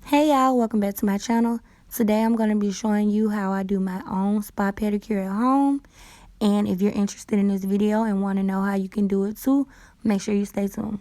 Hey y'all, welcome back to my channel. Today I'm going to be showing you how I do my own spa pedicure at home. And if you're interested in this video and want to know how you can do it too, make sure you stay tuned.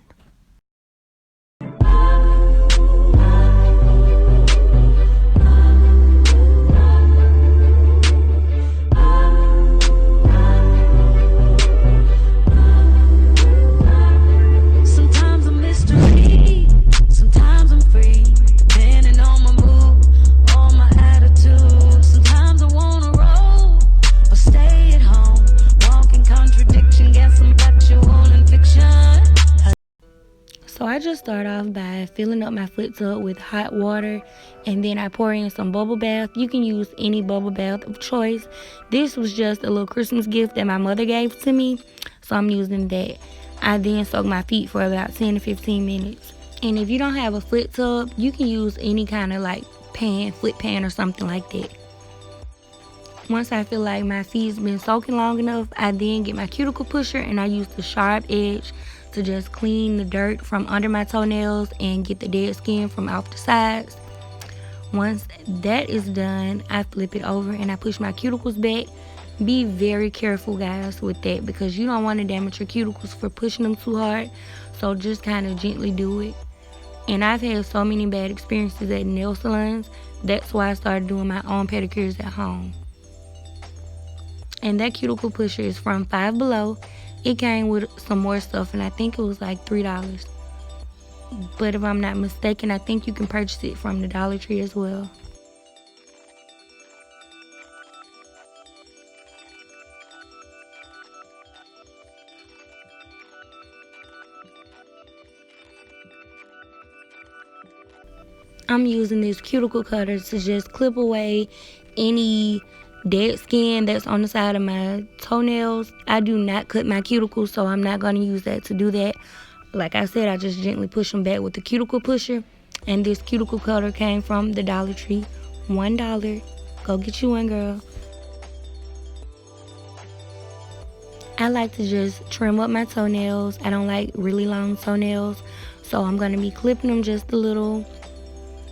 So I just start off by filling up my foot tub with hot water, and then I pour in some bubble bath. You can use any bubble bath of choice. This was just a little Christmas gift that my mother gave to me, so I'm using that. I then soak my feet for about 10 to 15 minutes. And if you don't have a foot tub, you can use any kind of like pan, foot pan or something like that. Once I feel like my feet's been soaking long enough, I then get my cuticle pusher and I use the sharp edge to just clean the dirt from under my toenails and get the dead skin from off the sides. Once that is done, I flip it over and I push my cuticles back. Be very careful, guys, with that because you don't want to damage your cuticles for pushing them too hard. So just kind of gently do it. And I've had so many bad experiences at nail salons. That's why I started doing my own pedicures at home. And that cuticle pusher is from Five Below. It came with some more stuff, and I think it was like $3. But if I'm not mistaken, I think you can purchase it from the Dollar Tree as well. I'm using this cuticle cutter to just clip away any dead skin that's on the side of my toenails. I do not cut my cuticles, so I'm not going to use that to do that. Like I said, I just gently push them back with the cuticle pusher. And this cuticle cutter came from the Dollar Tree. $1. Go get you one, girl. I like to just trim up my toenails. I don't like really long toenails, so I'm going to be clipping them just a little.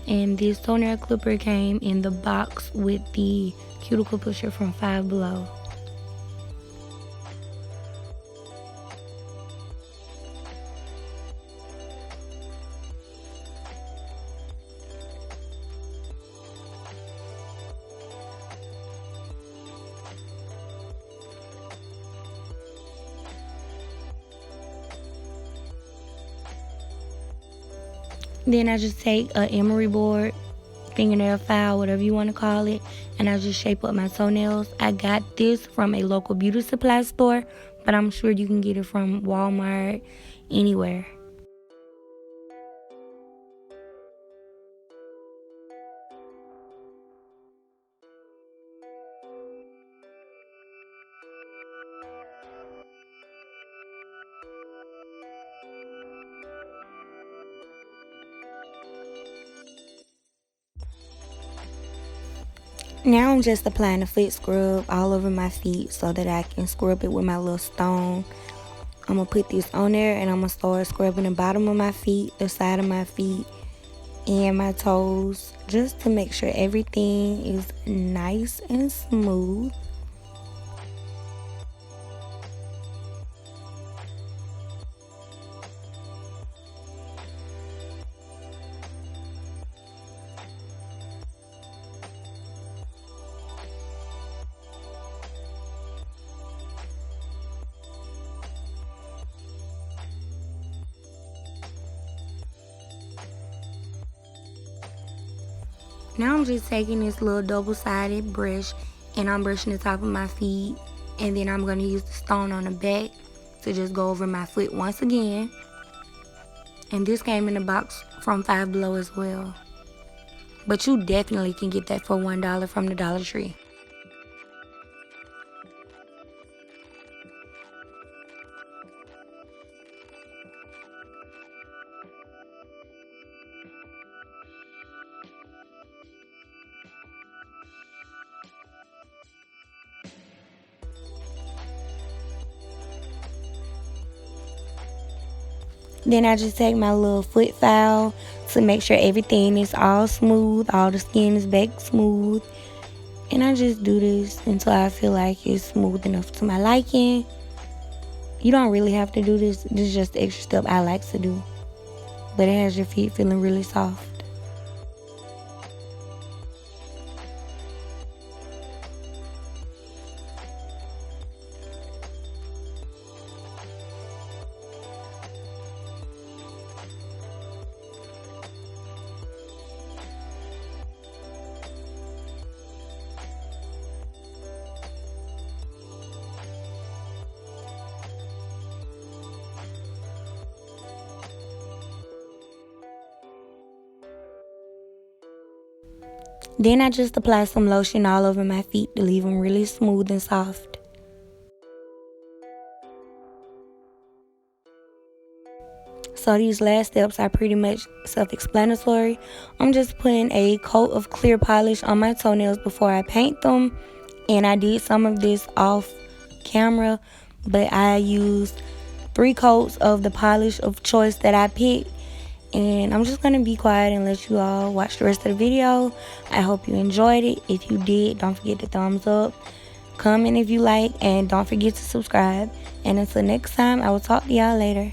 And this toenail clipper came in the box with the cuticle pusher from Five Below. Then I just take an emery board, fingernail file, whatever you want to call it, and I just shape up my toenails. I got this from a local beauty supply store, but I'm sure you can get it from Walmart, anywhere. Now I'm just applying a foot scrub all over my feet so that I can scrub it with my little stone. I'm going to put this on there and I'm going to start scrubbing the bottom of my feet, the side of my feet, and my toes, just to make sure everything is nice and smooth. Now I'm just taking this little double-sided brush and I'm brushing the top of my feet, and then I'm going to use the stone on the back to just go over my foot once again. And this came in a box from Five Below as well. But you definitely can get that for $1 from the Dollar Tree. Then I just take my little foot file to make sure everything is all smooth, all the skin is back smooth. And I just do this until I feel like it's smooth enough to my liking. You don't really have to do this. This is just the extra step I like to do. But it has your feet feeling really soft. Then I just apply some lotion all over my feet to leave them really smooth and soft. So these last steps are pretty much self-explanatory. I'm just putting a coat of clear polish on my toenails before I paint them. And I did some of this off camera, but I used 3 coats of the polish of choice that I picked. And I'm just going to be quiet and let you all watch the rest of the video. I hope you enjoyed it. If you did, don't forget to thumbs up, comment if you like, and don't forget to subscribe. And until next time, I will talk to y'all later.